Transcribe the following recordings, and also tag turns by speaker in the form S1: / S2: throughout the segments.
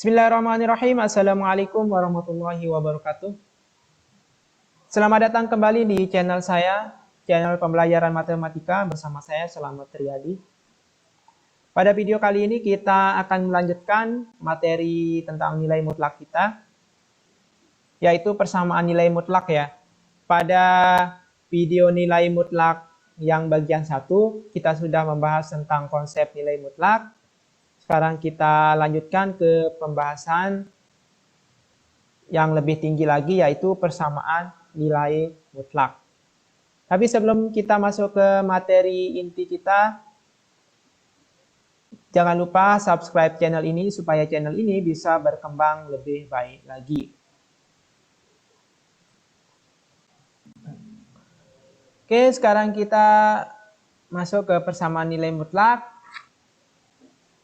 S1: Bismillahirrahmanirrahim. Assalamualaikum warahmatullahi wabarakatuh. Selamat datang kembali di channel saya, channel pembelajaran matematika bersama saya Selamat Riyadi. Pada video kali ini kita akan melanjutkan materi tentang nilai mutlak kita, yaitu persamaan nilai mutlak ya. Pada video nilai mutlak yang bagian 1, kita sudah membahas tentang konsep nilai mutlak. Sekarang kita lanjutkan ke pembahasan yang lebih tinggi lagi, yaitu persamaan nilai mutlak. Tapi sebelum kita masuk ke materi inti kita, jangan lupa subscribe channel ini supaya channel ini bisa berkembang lebih baik lagi. Oke, sekarang kita masuk ke persamaan nilai mutlak.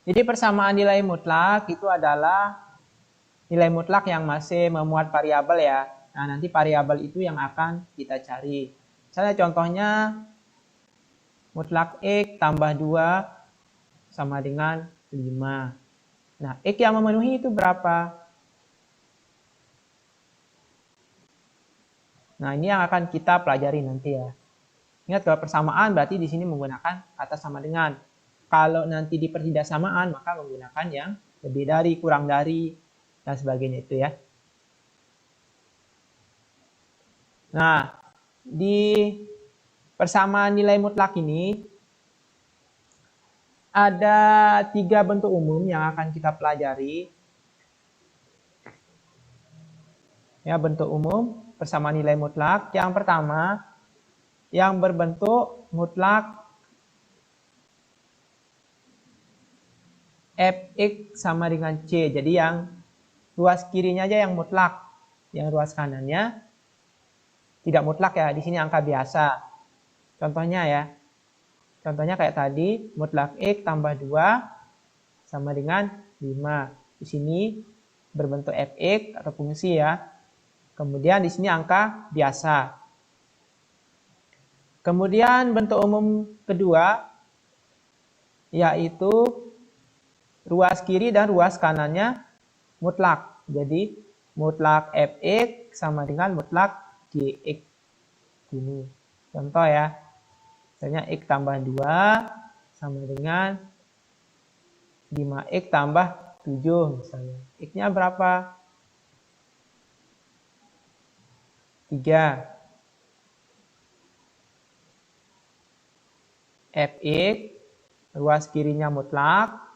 S1: Jadi persamaan nilai mutlak itu adalah nilai mutlak yang masih memuat variabel ya. Nah, nanti variabel itu yang akan kita cari. Misalnya contohnya mutlak X tambah 2 sama dengan 5. Nah, X yang memenuhi itu berapa? Nah, ini yang akan kita pelajari nanti ya. Ingat, kalau persamaan berarti di sini menggunakan kata sama dengan. Kalau nanti di pertidaksamaan, maka menggunakan yang lebih dari, kurang dari, dan sebagainya itu ya. Nah, di persamaan nilai mutlak ini, ada 3 bentuk umum yang akan kita pelajari. Ya, bentuk umum persamaan nilai mutlak. Yang pertama, yang berbentuk mutlak Fx sama dengan C. Jadi yang ruas kirinya aja yang mutlak. Yang ruas kanannya tidak mutlak ya. Di sini angka biasa. Contohnya ya. Contohnya kayak tadi. Mutlak X tambah 2 sama dengan 5. Di sini berbentuk Fx atau fungsi ya. Kemudian di sini angka biasa. Kemudian bentuk umum kedua yaitu ruas kiri dan ruas kanannya mutlak. Jadi mutlak Fx sama dengan mutlak Gx. Ini contoh ya. Misalnya X tambah 2 sama dengan 5X tambah 7 misalnya. X-nya berapa? 3. Fx ruas kirinya mutlak.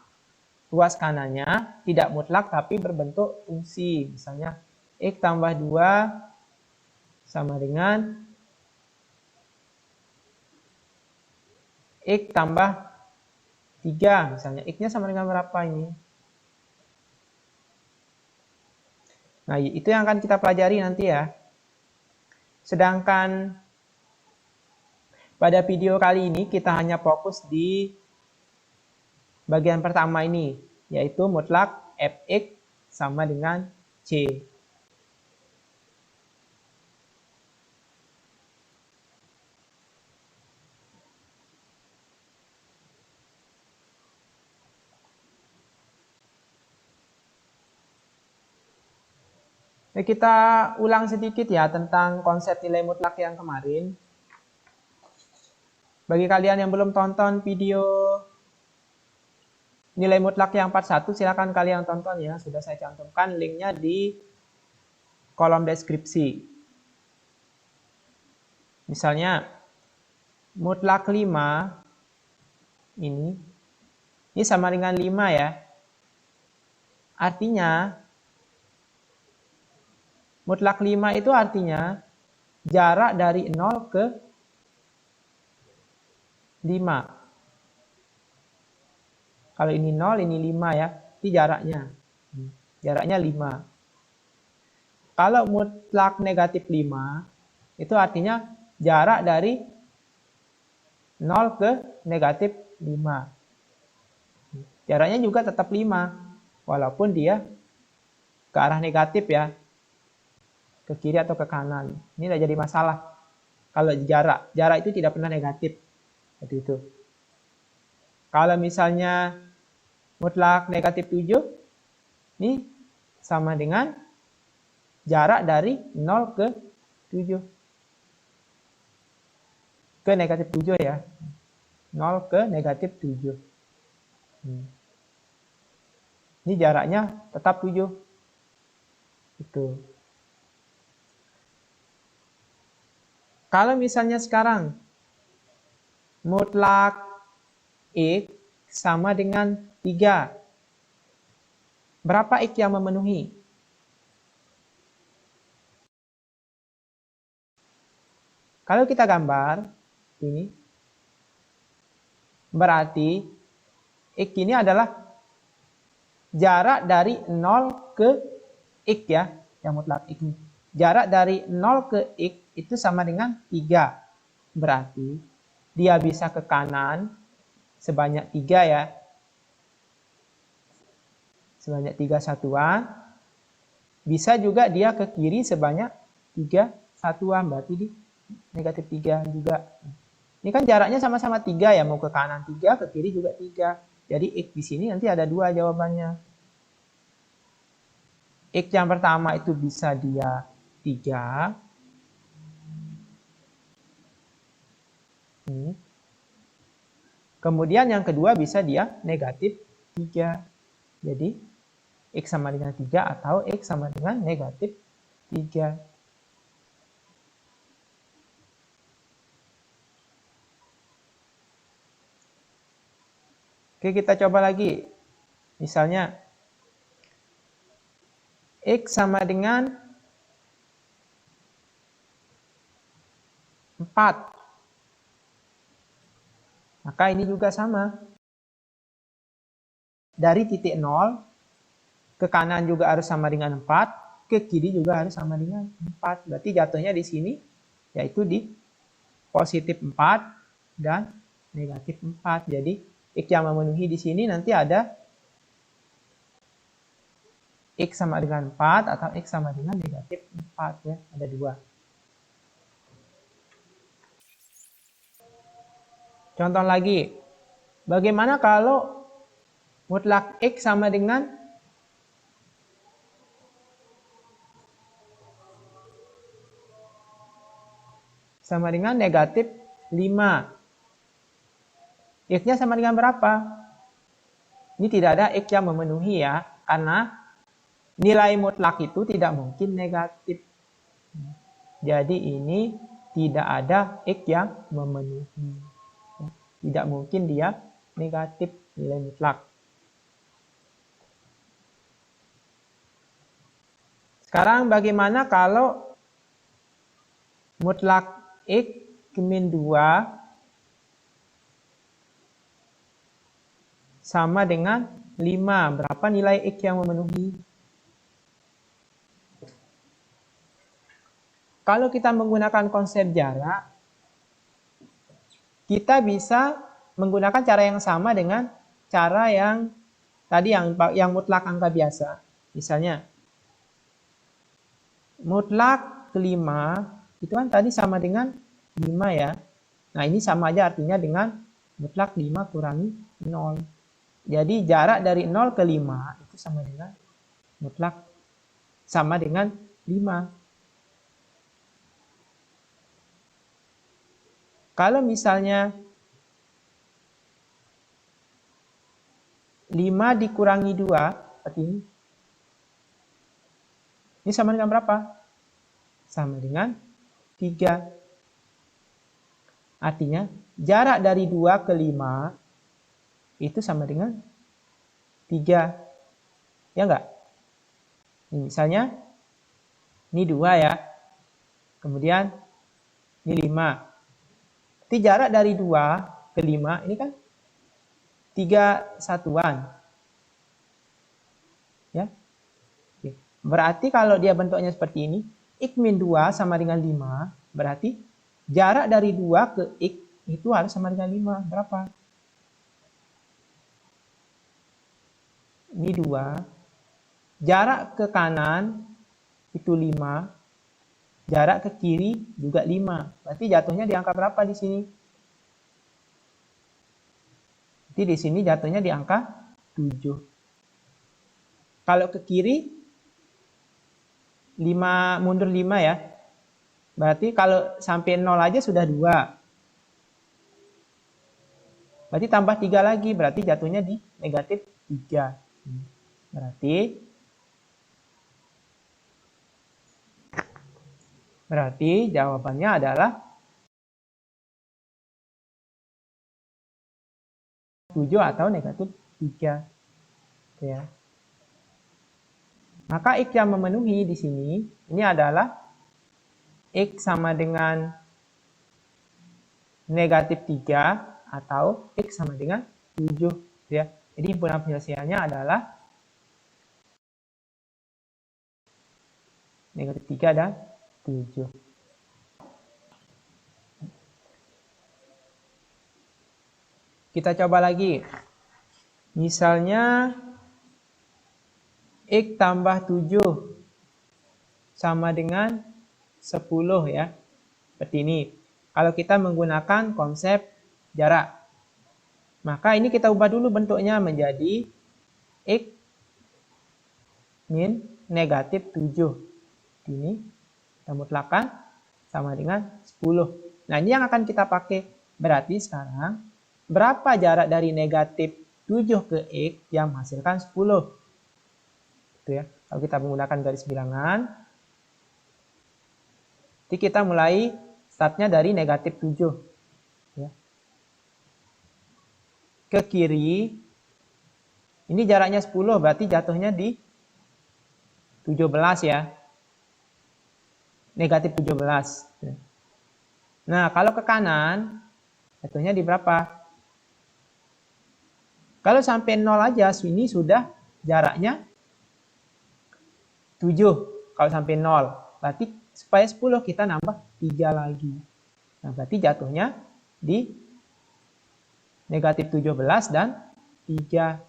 S1: Ruas kanannya tidak mutlak tapi berbentuk fungsi. Misalnya X tambah 2 sama dengan X tambah 3. Misalnya X-nya sama dengan berapa ini? Nah, itu yang akan kita pelajari nanti ya. Sedangkan pada video kali ini kita hanya fokus di bagian pertama ini, yaitu mutlak Fx sama dengan C. Nah, kita ulang sedikit ya tentang konsep nilai mutlak yang kemarin. Bagi kalian yang belum tonton video nilai mutlak yang part 1, silakan kalian tonton ya. Sudah saya cantumkan linknya di kolom deskripsi. Misalnya mutlak 5 ini sama dengan 5 ya. Artinya mutlak 5 itu artinya jarak dari 0 ke 5. Kalau ini 0, ini 5 ya. Ini jaraknya. Jaraknya 5. Kalau mutlak negatif 5, itu artinya jarak dari 0 ke negatif 5. Jaraknya juga tetap 5. Walaupun dia ke arah negatif ya. Ke kiri atau ke kanan. Ini tidak jadi masalah. Kalau jarak itu tidak pernah negatif. Seperti itu. Kalau misalnya mutlak negatif 7, ini sama dengan jarak dari 0 ke 7. Ke negatif 7 ya. 0 ke negatif 7. Ini jaraknya tetap 7. Itu. Kalau misalnya sekarang mutlak X sama dengan 3. Berapa X yang memenuhi? Kalau kita gambar ini, berarti X ini adalah jarak dari 0 ke X ya, yang mutlak X ini. Jarak dari 0 ke X itu sama dengan 3. Berarti dia bisa ke kanan sebanyak 3 ya. Sebanyak 3 satuan. Bisa juga dia ke kiri sebanyak 3 satuan. Berarti di negatif 3 juga. Ini kan jaraknya sama-sama 3 ya. Mau ke kanan 3, ke kiri juga 3. Jadi X di sini nanti ada 2 jawabannya. X yang pertama itu bisa dia 3. Kemudian yang kedua bisa dia negatif 3. Jadi X sama dengan 3 atau X sama dengan negatif 3. Oke, kita coba lagi. Misalnya X sama dengan 4. Maka ini juga sama. Dari titik 0 ke kanan juga harus sama dengan 4, ke kiri juga harus sama dengan 4. Berarti jatuhnya di sini yaitu di positif 4 dan negatif 4. Jadi X yang memenuhi di sini nanti ada X sama dengan 4 atau X sama dengan negatif 4 ya. Ada 2. Contoh lagi. Bagaimana kalau mutlak X sama dengan negatif 5. X-nya sama dengan berapa? Ini tidak ada X yang memenuhi ya. Karena nilai mutlak itu tidak mungkin negatif. Jadi ini tidak ada X yang memenuhi. Tidak mungkin dia negatif nilai mutlak. Sekarang bagaimana kalau mutlak X min 2 sama dengan 5. Berapa nilai X yang memenuhi? Kalau kita menggunakan konsep jarak, kita bisa menggunakan cara yang sama dengan cara yang tadi yang mutlak angka biasa. Misalnya, mutlak kelima itu kan tadi sama dengan 5 ya. Nah ini sama aja artinya dengan mutlak 5 kurangi 0. Jadi jarak dari 0 ke 5 itu sama dengan mutlak sama dengan 5. Kalau misalnya 5 dikurangi 2, seperti ini. Ini sama dengan berapa? Sama dengan 3. Artinya jarak dari 2 ke 5 itu sama dengan 3. Ya enggak? Ini misalnya ini 2 ya. Kemudian ini 5. Berarti jarak dari 2 ke 5 ini kan 3 satuan. Ya. Oke. Berarti kalau dia bentuknya seperti ini, X min 2 sama dengan 5, berarti jarak dari 2 ke X itu harus sama dengan 5. Berapa? Ini 2. Jarak ke kanan itu 5. Jarak ke kiri juga 5. Berarti jatuhnya di angka berapa di sini? Jadi di sini jatuhnya di angka 7. Kalau ke kiri 5 mundur 5 ya. Berarti kalau sampai 0 aja sudah 2. Berarti tambah 3 lagi, berarti jatuhnya di negatif 3. Berarti jawabannya adalah 7 atau negatif 3. Ya. Maka X yang memenuhi di sini, ini adalah X sama dengan negatif 3 atau X sama dengan 7. Ya. Jadi himpunan penyelesaiannya adalah negatif 3 dan 7. Kita coba lagi. Misalnya X tambah 7 sama dengan 10 ya. Seperti ini. Kalau kita menggunakan konsep jarak. Maka ini kita ubah dulu bentuknya menjadi X min negatif 7. Ini kita mutlakkan sama dengan 10. Nah, ini yang akan kita pakai. Berarti sekarang berapa jarak dari negatif 7 ke X yang menghasilkan 10? Itu ya. Kalau kita menggunakan garis bilangan, jadi kita mulai startnya dari negatif 7. Ya. Ke kiri, ini jaraknya 10, berarti jatuhnya di 17 ya. Negatif 17. Nah, kalau ke kanan, jatuhnya di berapa? Kalau sampai 0 aja, ini sudah jaraknya 7. Kalau sampai 0. Berarti supaya 10 kita nambah 3 lagi. Nah, berarti jatuhnya di negatif 17 dan 3.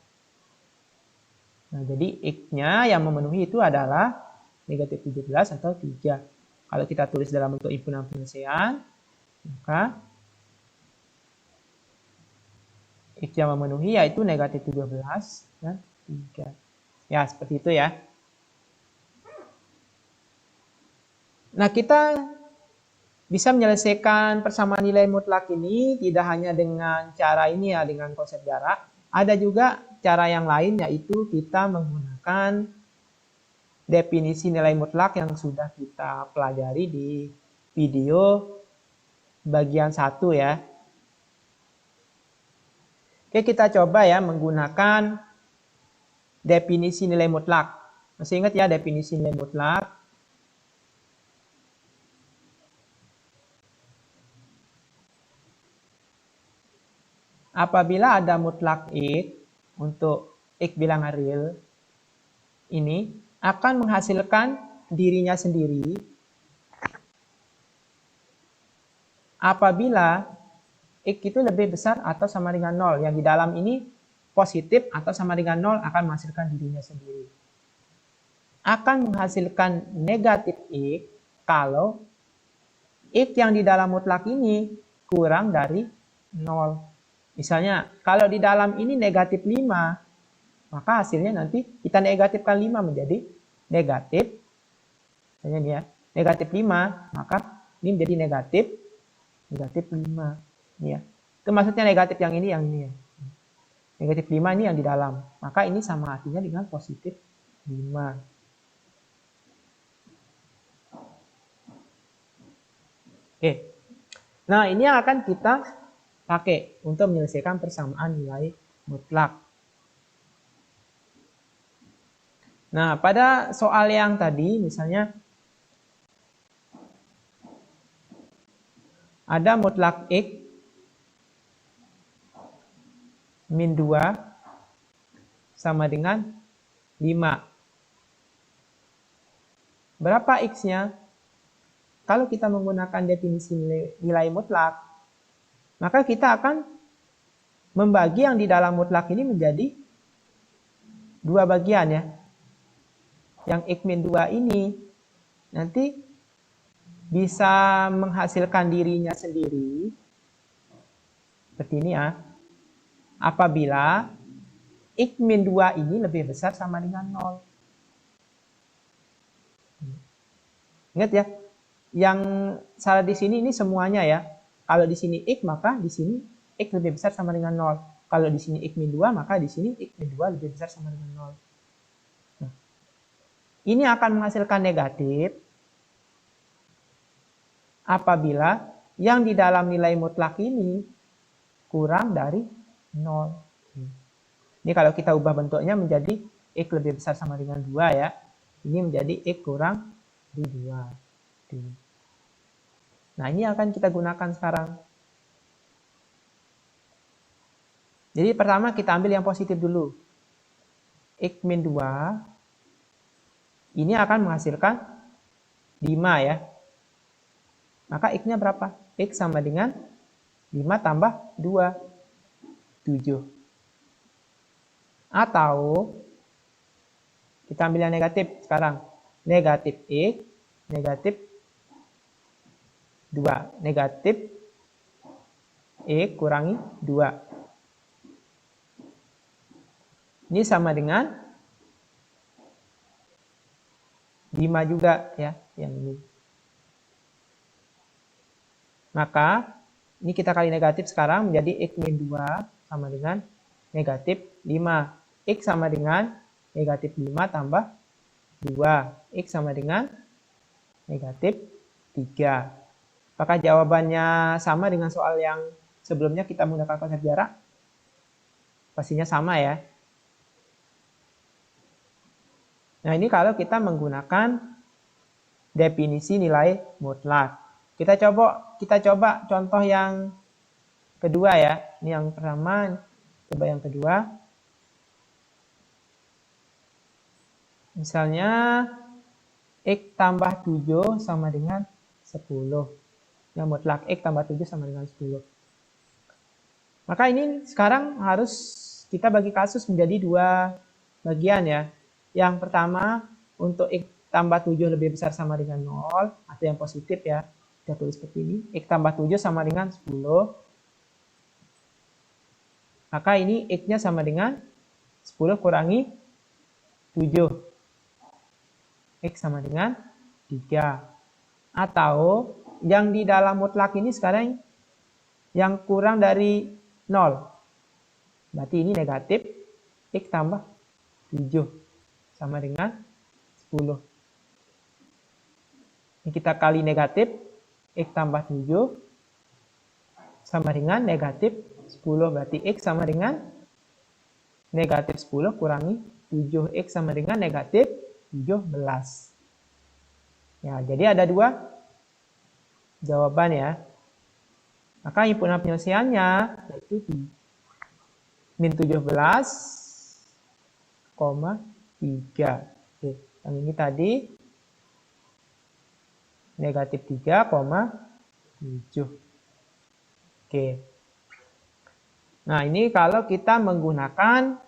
S1: Nah, jadi X-nya yang memenuhi itu adalah negatif 17 atau 3. Kalau kita tulis dalam bentuk himpunan penyelesaian, maka X yang memenuhi yaitu negatif 17 dan 3. Ya, seperti itu ya. Nah, kita bisa menyelesaikan persamaan nilai mutlak ini tidak hanya dengan cara ini ya, dengan konsep jarak. Ada juga cara yang lain, yaitu kita menggunakan definisi nilai mutlak yang sudah kita pelajari di video bagian 1 ya. Oke, kita coba ya menggunakan definisi nilai mutlak. Masih ingat ya definisi nilai mutlak? Apabila ada mutlak X untuk X bilangan real, ini akan menghasilkan dirinya sendiri apabila X itu lebih besar atau sama dengan 0. Yang di dalam ini positif atau sama dengan 0 akan menghasilkan dirinya sendiri. Akan menghasilkan negatif X kalau X yang di dalam mutlak ini kurang dari 0. Misalnya, kalau di dalam ini negatif 5, maka hasilnya nanti kita negatifkan 5 menjadi negatif. Misalnya ini ya, negatif 5, maka ini menjadi negatif 5. Ini ya. Itu maksudnya negatif yang ini ya. Negatif 5 ini yang di dalam. Maka ini sama artinya dengan positif 5. Oke. Nah, ini yang akan kita pakai untuk menyelesaikan persamaan nilai mutlak. Nah, pada soal yang tadi misalnya ada mutlak X min 2 sama dengan 5. Berapa X-nya? Kalau kita menggunakan definisi nilai mutlak, maka kita akan membagi yang di dalam mutlak ini menjadi 2 bagian ya. Yang X min 2 ini nanti bisa menghasilkan dirinya sendiri. Seperti ini ya. Apabila X min 2 ini lebih besar sama dengan 0. Ingat ya, yang salah di sini ini semuanya ya. Kalau di sini X, maka di sini X lebih besar sama dengan 0. Kalau di sini X min 2, maka di sini X min 2 lebih besar sama dengan 0. Nah, ini akan menghasilkan negatif apabila yang di dalam nilai mutlak ini kurang dari 0. Ini kalau kita ubah bentuknya menjadi X lebih besar sama dengan 2 ya. Ini menjadi X kurang dari 2. Nah, ini akan kita gunakan sekarang. Jadi pertama kita ambil yang positif dulu. X min 2 ini akan menghasilkan 5 ya. Maka X-nya berapa? X sama dengan 5 tambah 2, 7. Atau kita ambil yang negatif sekarang. Negatif X, negatif 2. Negatif X kurangi 2. Ini sama dengan 5 juga ya, yang ini. Maka ini kita kali negatif sekarang menjadi X min 2 sama dengan negatif 5. X sama dengan negatif 5 tambah 2. X sama dengan negatif 3. Apakah jawabannya sama dengan soal yang sebelumnya kita menggunakan konsep jarak? Pastinya sama ya. Nah, ini kalau kita menggunakan definisi nilai mutlak. Kita coba contoh yang kedua ya. Ini yang pertama, coba yang kedua. Misalnya X tambah 7 sama dengan 10. Yang mutlak X tambah 7 sama dengan 10. Maka ini sekarang harus kita bagi kasus menjadi 2 bagian ya. Yang pertama, untuk X tambah 7 lebih besar sama dengan 0, atau yang positif ya. Kita tulis seperti ini. X tambah 7 sama dengan 10. Maka ini X-nya sama dengan 10 kurangi 7. X sama dengan 3. Atau yang di dalam mutlak ini sekarang yang kurang dari 0. Berarti ini negatif X tambah 7 sama dengan 10. Ini kita kali negatif X tambah 7 sama dengan negatif 10. Berarti X sama dengan negatif 10 kurangi 7. X sama dengan negatif 17. Ya, jadi ada 2 jawaban ya. Maka himpunan penyelesaiannya yaitu min 17,3. Oke, yang ini tadi negatif 3,7. Oke. Nah, ini kalau kita menggunakan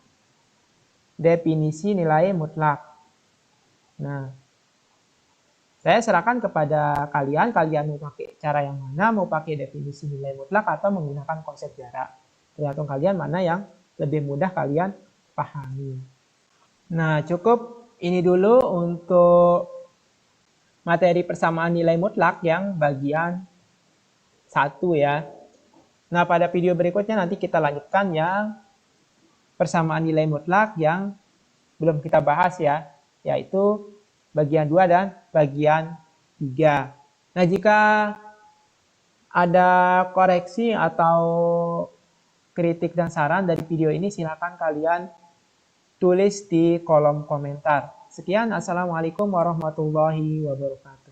S1: definisi nilai mutlak. Nah, saya serahkan kepada kalian mau pakai cara yang mana, mau pakai definisi nilai mutlak atau menggunakan konsep jarak. Tergantung kalian mana yang lebih mudah kalian pahami. Nah, cukup ini dulu untuk materi persamaan nilai mutlak yang bagian 1 ya. Nah, pada video berikutnya nanti kita lanjutkan yang persamaan nilai mutlak yang belum kita bahas ya, yaitu bagian 2 dan bagian 3. Nah, jika ada koreksi atau kritik dan saran dari video ini, silakan kalian tulis di kolom komentar. Sekian, assalamualaikum warahmatullahi wabarakatuh.